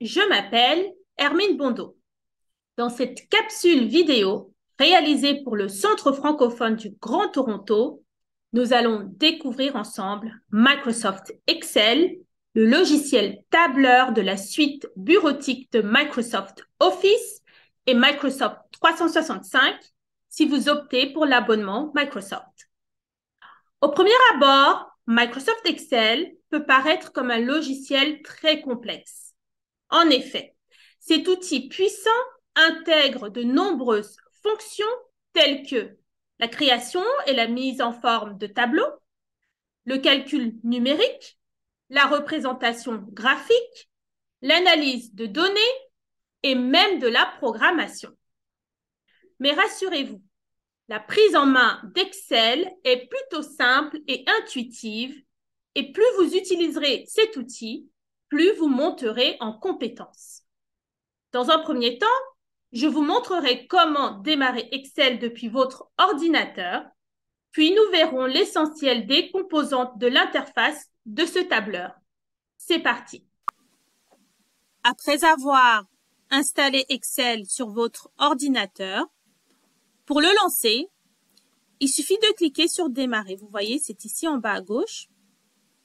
Je m'appelle Hermine Bondeau. Dans cette capsule vidéo réalisée pour le Centre francophone du Grand Toronto, nous allons découvrir ensemble Microsoft Excel, le logiciel tableur de la suite bureautique de Microsoft Office et Microsoft 365 si vous optez pour l'abonnement Microsoft. Au premier abord, Microsoft Excel peut paraître comme un logiciel très complexe. En effet, cet outil puissant intègre de nombreuses fonctions telles que la création et la mise en forme de tableaux, le calcul numérique, la représentation graphique, l'analyse de données et même de la programmation. Mais rassurez-vous, la prise en main d'Excel est plutôt simple et intuitive, et plus vous utiliserez cet outil, plus vous monterez en compétences. Dans un premier temps, je vous montrerai comment démarrer Excel depuis votre ordinateur, puis nous verrons l'essentiel des composantes de l'interface de ce tableur. C'est parti. Après avoir installé Excel sur votre ordinateur, pour le lancer, il suffit de cliquer sur Démarrer. Vous voyez, c'est ici en bas à gauche.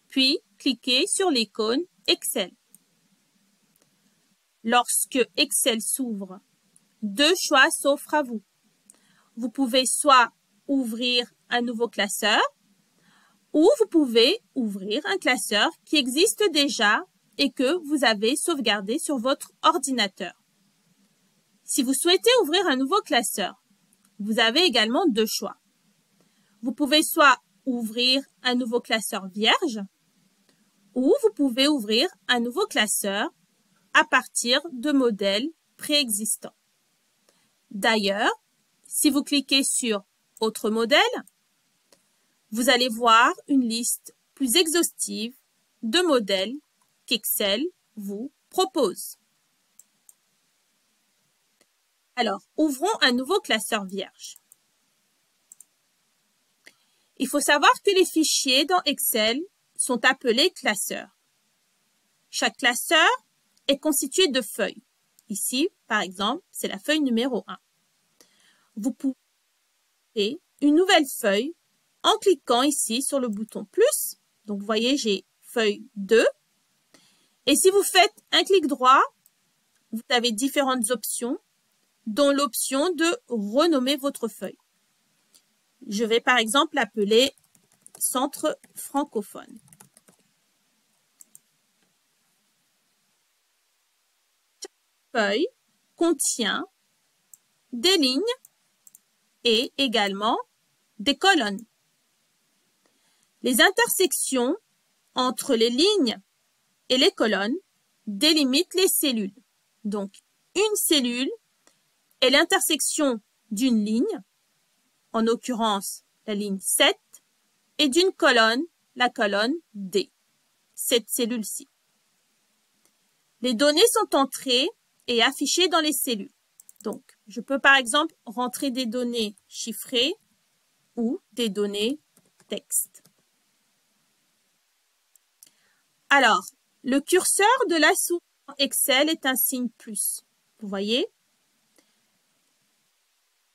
Puis, cliquez sur l'icône Excel. Lorsque Excel s'ouvre, deux choix s'offrent à vous. Vous pouvez soit ouvrir un nouveau classeur ou vous pouvez ouvrir un classeur qui existe déjà et que vous avez sauvegardé sur votre ordinateur. Si vous souhaitez ouvrir un nouveau classeur, vous avez également deux choix. Vous pouvez soit ouvrir un nouveau classeur vierge ou vous pouvez ouvrir un nouveau classeur à partir de modèles préexistants. D'ailleurs, si vous cliquez sur « Autre modèle », vous allez voir une liste plus exhaustive de modèles qu'Excel vous propose. Alors, ouvrons un nouveau classeur vierge. Il faut savoir que les fichiers dans Excel sont appelés classeurs. Chaque classeur est constitué de feuilles. Ici, par exemple, c'est la feuille numéro 1. Vous pouvez créer une nouvelle feuille en cliquant ici sur le bouton plus. Donc, vous voyez, j'ai feuille 2. Et si vous faites un clic droit, vous avez différentes options, dont l'option de renommer votre feuille. Je vais par exemple l'appeler Centre francophone. Chaque feuille contient des lignes et également des colonnes. Les intersections entre les lignes et les colonnes délimitent les cellules. Donc, une cellule est l'intersection d'une ligne, en l'occurrence la ligne 7, et d'une colonne, la colonne D, cette cellule-ci. Les données sont entrées et affichées dans les cellules. Donc, je peux par exemple rentrer des données chiffrées ou des données texte. Alors, le curseur de la souris en Excel est un signe plus. Vous voyez?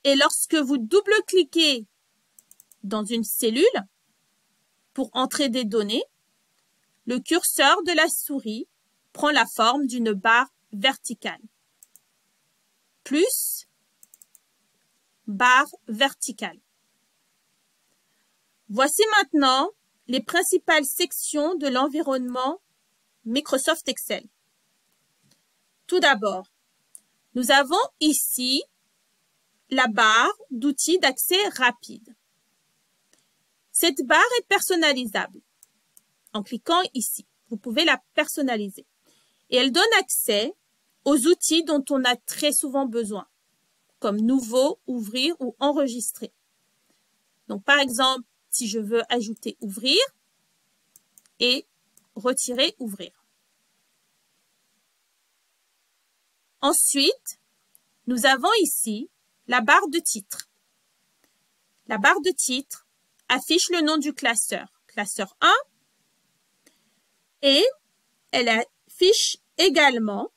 Et lorsque vous double-cliquez dans une cellule pour entrer des données, le curseur de la souris prend la forme d'une barre verticale. Plus, barre verticale. Voici maintenant les principales sections de l'environnement Microsoft Excel. Tout d'abord, nous avons ici la barre d'outils d'accès rapide. Cette barre est personnalisable. En cliquant ici, vous pouvez la personnaliser. Et elle donne accès aux outils dont on a très souvent besoin, comme Nouveau, Ouvrir ou Enregistrer. Donc, par exemple, si je veux ajouter Ouvrir et retirer Ouvrir. Ensuite, nous avons ici la barre de titre. La barre de titre affiche le nom du classeur, classeur 1, et elle affiche également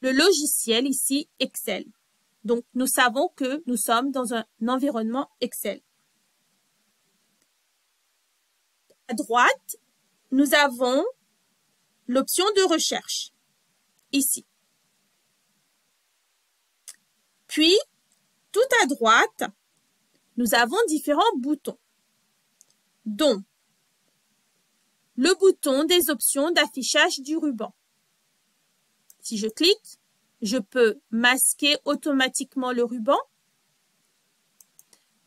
le logiciel ici Excel. Donc, nous savons que nous sommes dans un environnement Excel. À droite, nous avons l'option de recherche, ici. Puis, tout à droite, nous avons différents boutons, dont le bouton des options d'affichage du ruban. Si je clique, je peux masquer automatiquement le ruban.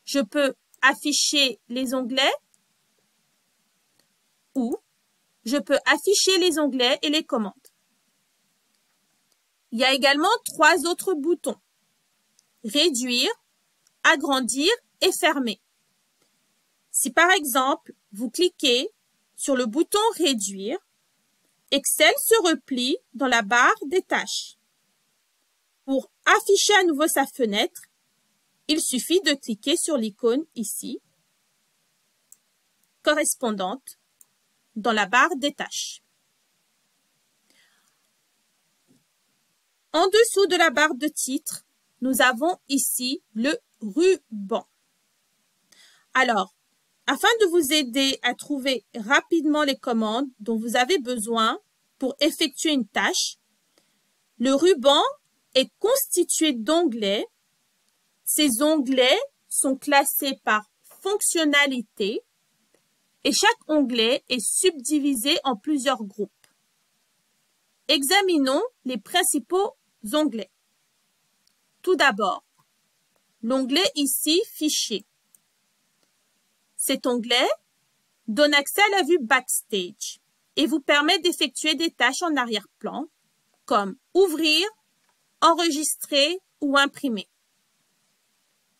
Je peux afficher les onglets ou je peux afficher les onglets et les commandes. Il y a également 3 autres boutons. Réduire, agrandir et fermer. Si par exemple, vous cliquez sur le bouton Réduire, Excel se replie dans la barre des tâches. Pour afficher à nouveau sa fenêtre, il suffit de cliquer sur l'icône ici, correspondante dans la barre des tâches. En dessous de la barre de titre, nous avons ici le ruban. Alors, afin de vous aider à trouver rapidement les commandes dont vous avez besoin pour effectuer une tâche, le ruban est constitué d'onglets. Ces onglets sont classés par fonctionnalité et chaque onglet est subdivisé en plusieurs groupes. Examinons les principaux onglets. Tout d'abord, l'onglet ici « Fichier ». Cet onglet donne accès à la vue Backstage et vous permet d'effectuer des tâches en arrière-plan comme ouvrir, enregistrer ou imprimer.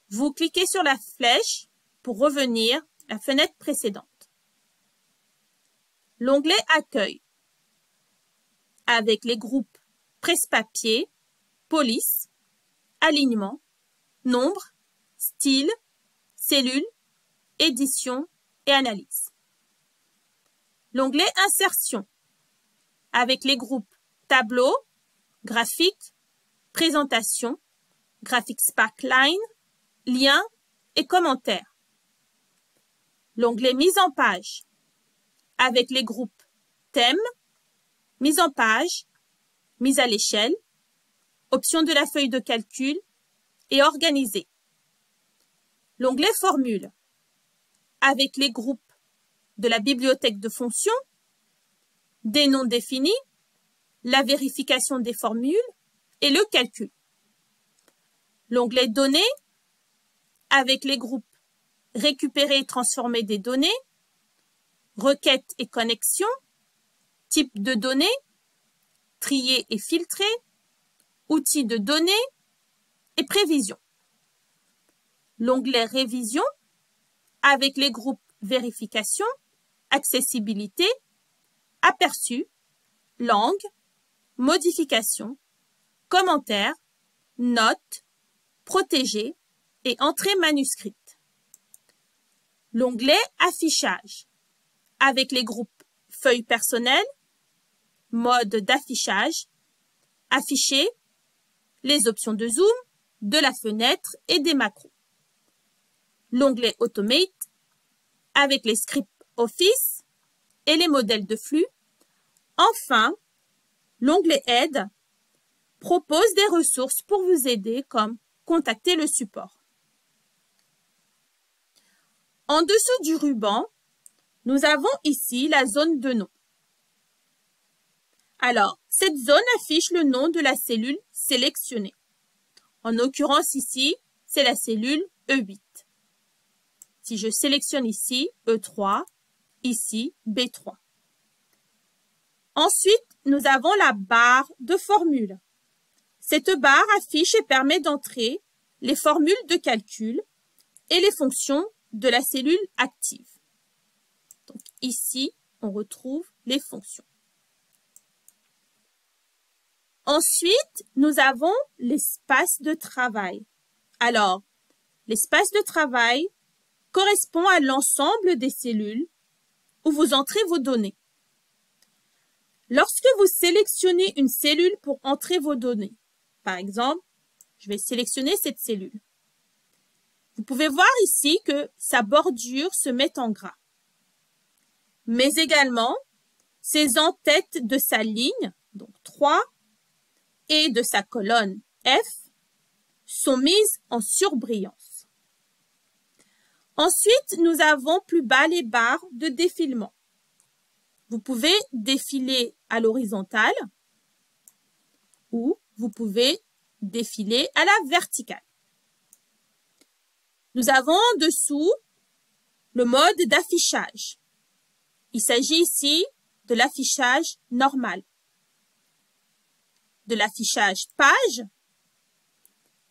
Vous cliquez sur la flèche pour revenir à la fenêtre précédente. L'onglet Accueil avec les groupes Presse-papier, Police, Alignement, Nombre, Style, Cellules, Édition et Analyse. L'onglet Insertion avec les groupes Tableau, Graphique, Présentation, Graphique Sparkline, Liens et Commentaires. L'onglet Mise en page avec les groupes Thème, Mise en page, Mise à l'échelle, Options de la feuille de calcul et Organiser. L'onglet Formule avec les groupes de la bibliothèque de fonctions, des noms définis, la vérification des formules et le calcul. L'onglet Données avec les groupes Récupérer et transformer des données, Requêtes et connexions, Type de données, Trier et filtrer, Outils de données et Prévision. L'onglet Révision avec les groupes Vérification, Accessibilité, Aperçu, Langue, Modification, Commentaires, Notes, Protéger et Entrée manuscrite. L'onglet Affichage avec les groupes Feuilles personnelles, Mode d'affichage, Afficher, les options de zoom, de la fenêtre et des macros. L'onglet Automate avec les scripts Office et les modèles de flux. Enfin, l'onglet Aide propose des ressources pour vous aider comme contacter le support. En dessous du ruban, nous avons ici la zone de nom. Alors, cette zone affiche le nom de la cellule sélectionnée. En l'occurrence ici, c'est la cellule E8. Si je sélectionne ici E3, ici B3. Ensuite, nous avons la barre de formules. Cette barre affiche et permet d'entrer les formules de calcul et les fonctions de la cellule active. Donc ici, on retrouve les fonctions. Ensuite, nous avons l'espace de travail. Alors, l'espace de travail correspond à l'ensemble des cellules où vous entrez vos données. Lorsque vous sélectionnez une cellule pour entrer vos données, par exemple, je vais sélectionner cette cellule. Vous pouvez voir ici que sa bordure se met en gras. Mais également, ses en-têtes de sa ligne, donc 3, et de sa colonne F, sont mises en surbrillance. Ensuite, nous avons plus bas les barres de défilement. Vous pouvez défiler à l'horizontale ou vous pouvez défiler à la verticale. Nous avons en dessous le mode d'affichage. Il s'agit ici de l'affichage normal, de l'affichage page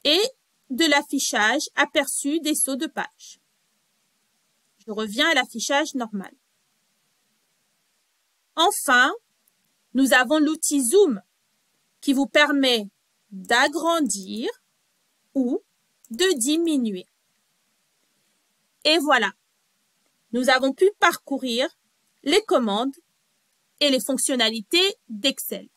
et de l'affichage aperçu des sauts de page. Je reviens à l'affichage normal. Enfin, nous avons l'outil Zoom qui vous permet d'agrandir ou de diminuer. Et voilà, nous avons pu parcourir les commandes et les fonctionnalités d'Excel.